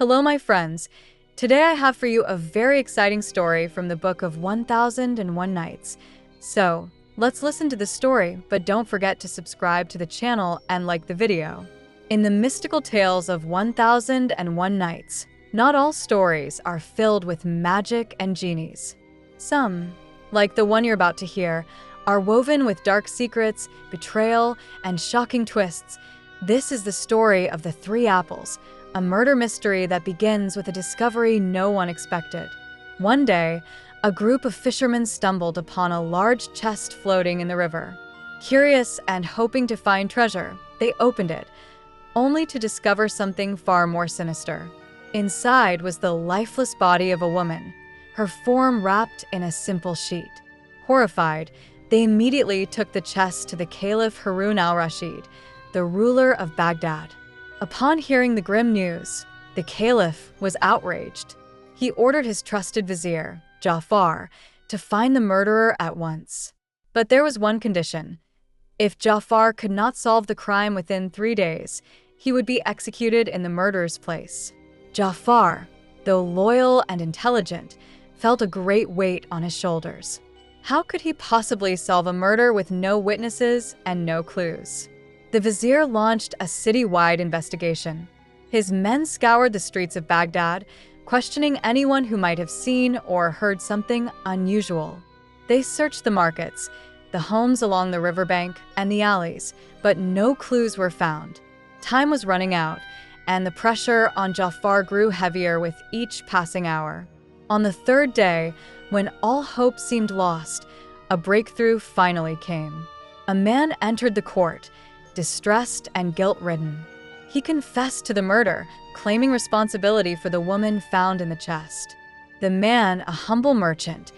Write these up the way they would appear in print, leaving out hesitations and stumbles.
Hello, my friends. Today I have for you a very exciting story from the book of 1001 Nights. So, let's listen to the story, but don't forget to subscribe to the channel and like the video. In the mystical tales of 1001 Nights, not all stories are filled with magic and genies. Some, like the one you're about to hear, are woven with dark secrets, betrayal, and shocking twists. This is the story of the Three Apples, a murder mystery that begins with a discovery no one expected. One day, a group of fishermen stumbled upon a large chest floating in the river. Curious and hoping to find treasure, they opened it, only to discover something far more sinister. Inside was the lifeless body of a woman, her form wrapped in a simple sheet. Horrified, they immediately took the chest to the Caliph Harun al-Rashid, the ruler of Baghdad. Upon hearing the grim news, the Caliph was outraged. He ordered his trusted vizier, Jafar, to find the murderer at once. But there was one condition. If Jafar could not solve the crime within 3 days, he would be executed in the murderer's place. Jafar, though loyal and intelligent, felt a great weight on his shoulders. How could he possibly solve a murder with no witnesses and no clues? The vizier launched a city-wide investigation. His men scoured the streets of Baghdad, questioning anyone who might have seen or heard something unusual. They searched the markets, the homes along the riverbank, and the alleys, but no clues were found. Time was running out, and the pressure on Jafar grew heavier with each passing hour. On the third day, when all hope seemed lost, a breakthrough finally came. A man entered the court, distressed and guilt-ridden. He confessed to the murder, claiming responsibility for the woman found in the chest. The man, a humble merchant,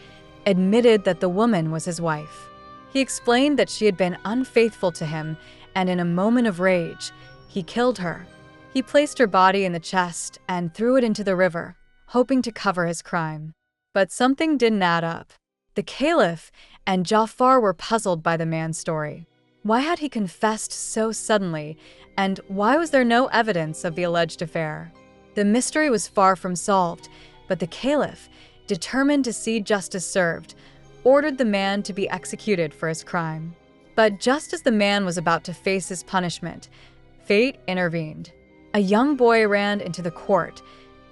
admitted that the woman was his wife. He explained that she had been unfaithful to him, and in a moment of rage, he killed her. He placed her body in the chest and threw it into the river, hoping to cover his crime. But something didn't add up. The Caliph and Jafar were puzzled by the man's story. Why had he confessed so suddenly, and why was there no evidence of the alleged affair? The mystery was far from solved, but the Caliph, determined to see justice served, ordered the man to be executed for his crime. But just as the man was about to face his punishment, fate intervened. A young boy ran into the court,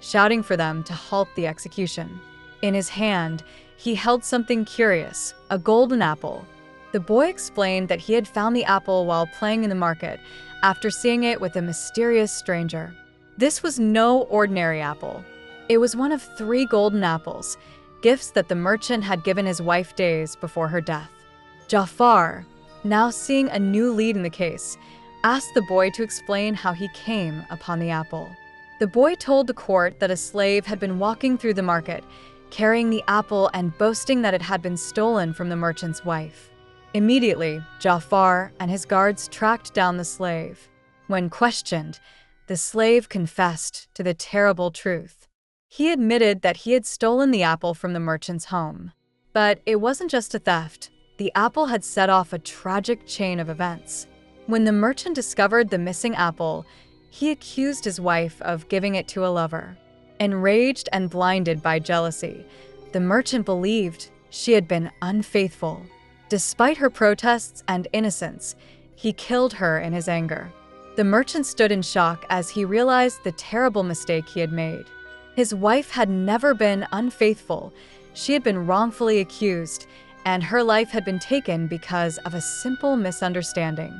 shouting for them to halt the execution. In his hand, he held something curious, a golden apple. The boy explained that he had found the apple while playing in the market after seeing it with a mysterious stranger. This was no ordinary apple. It was one of 3 golden apples, gifts that the merchant had given his wife days before her death. Jafar, now seeing a new lead in the case, asked the boy to explain how he came upon the apple. The boy told the court that a slave had been walking through the market, carrying the apple and boasting that it had been stolen from the merchant's wife. Immediately, Jafar and his guards tracked down the slave. When questioned, the slave confessed to the terrible truth. He admitted that he had stolen the apple from the merchant's home. But it wasn't just a theft. The apple had set off a tragic chain of events. When the merchant discovered the missing apple, he accused his wife of giving it to a lover. Enraged and blinded by jealousy, the merchant believed she had been unfaithful. Despite her protests and innocence, he killed her in his anger. The merchant stood in shock as he realized the terrible mistake he had made. His wife had never been unfaithful. She had been wrongfully accused, and her life had been taken because of a simple misunderstanding.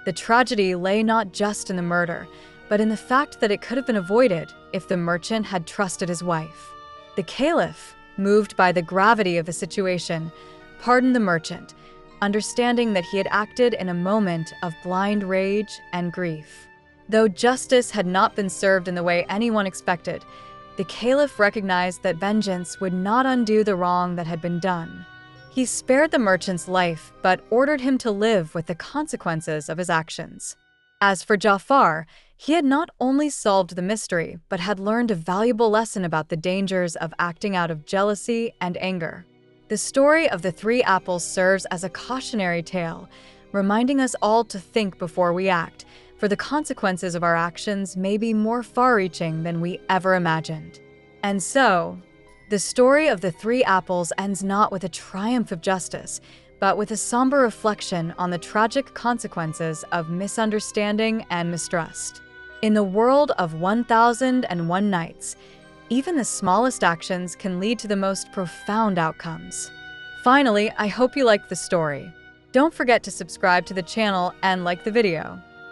The tragedy lay not just in the murder, but in the fact that it could have been avoided if the merchant had trusted his wife. The Caliph, moved by the gravity of the situation, pardoned the merchant, understanding that he had acted in a moment of blind rage and grief. Though justice had not been served in the way anyone expected, the Caliph recognized that vengeance would not undo the wrong that had been done. He spared the merchant's life, but ordered him to live with the consequences of his actions. As for Jafar, he had not only solved the mystery, but had learned a valuable lesson about the dangers of acting out of jealousy and anger. The story of the 3 apples serves as a cautionary tale, reminding us all to think before we act, for the consequences of our actions may be more far-reaching than we ever imagined. And so, the story of the three apples ends not with a triumph of justice, but with a somber reflection on the tragic consequences of misunderstanding and mistrust. In the world of 1001 Nights, even the smallest actions can lead to the most profound outcomes. Finally, I hope you liked the story. Don't forget to subscribe to the channel and like the video.